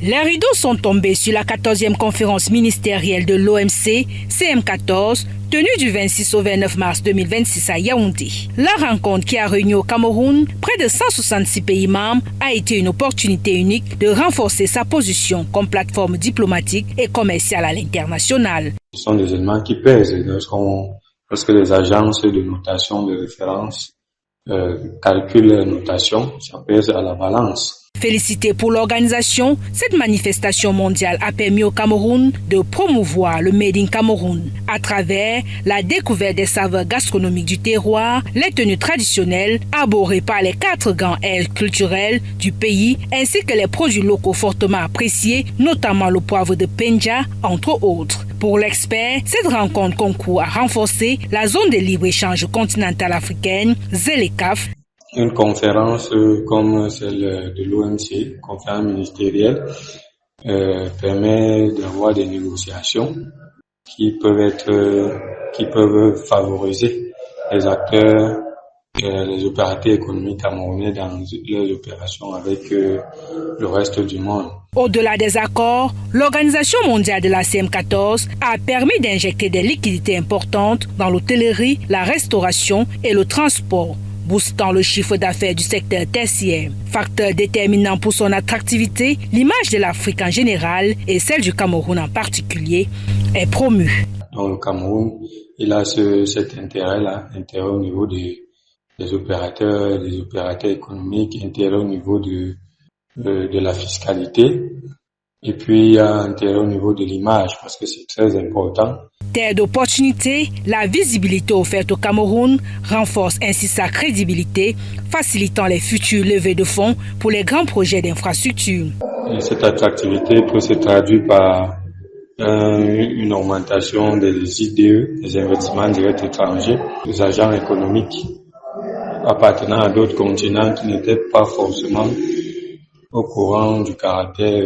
Les rideaux sont tombés sur la 14e conférence ministérielle de l'OMC, CM14, tenue du 26 au 29 mars 2026 à Yaoundé. La rencontre qui a réuni au Cameroun près de 166 pays membres a été une opportunité unique de renforcer sa position comme plateforme diplomatique et commerciale à l'international. Ce sont des éléments qui pèsent lorsque les agences de notation de référence calculent les notations, ça pèse à la balance. Félicité pour l'organisation, cette manifestation mondiale a permis au Cameroun de promouvoir le Made in Cameroun à travers la découverte des saveurs gastronomiques du terroir, les tenues traditionnelles arborées par les 4 grands ailes culturelles du pays ainsi que les produits locaux fortement appréciés, notamment le poivre de Penja, entre autres. Pour l'expert, cette rencontre concourt à renforcer la zone de libre-échange continentale africaine, ZLECAf. Une conférence comme celle de l'OMC, conférence ministérielle, permet d'avoir des négociations qui peuvent favoriser les acteurs, les opérateurs économiques camerounais dans leurs opérations avec le reste du monde. Au-delà des accords, l'Organisation mondiale de la CM14 a permis d'injecter des liquidités importantes dans l'hôtellerie, la restauration et le transport, boostant le chiffre d'affaires du secteur tertiaire. Facteur déterminant pour son attractivité, l'image de l'Afrique en général et celle du Cameroun en particulier est promue. Donc le Cameroun, il a cet intérêt-là, intérêt au niveau des opérateurs économiques, intérêt au niveau de la fiscalité. Et puis, il y a intérêt au niveau de l'image parce que c'est très important. Terre d'opportunités, la visibilité offerte au Cameroun renforce ainsi sa crédibilité, facilitant les futures levées de fonds pour les grands projets d'infrastructure. Et cette attractivité peut se traduire par une augmentation des IDE, des investissements directs étrangers, des agents économiques appartenant à d'autres continents qui n'étaient pas forcément au courant du caractère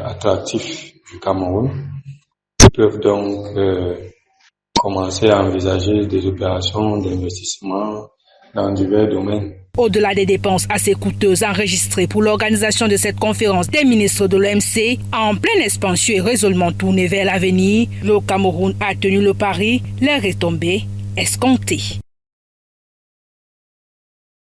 attractif du Cameroun. Ils peuvent donc commencer à envisager des opérations d'investissement dans divers domaines. Au-delà des dépenses assez coûteuses enregistrées pour l'organisation de cette conférence des ministres de l'OMC, en pleine expansion et résolument tournée vers l'avenir, le Cameroun a tenu le pari, les retombées escomptées.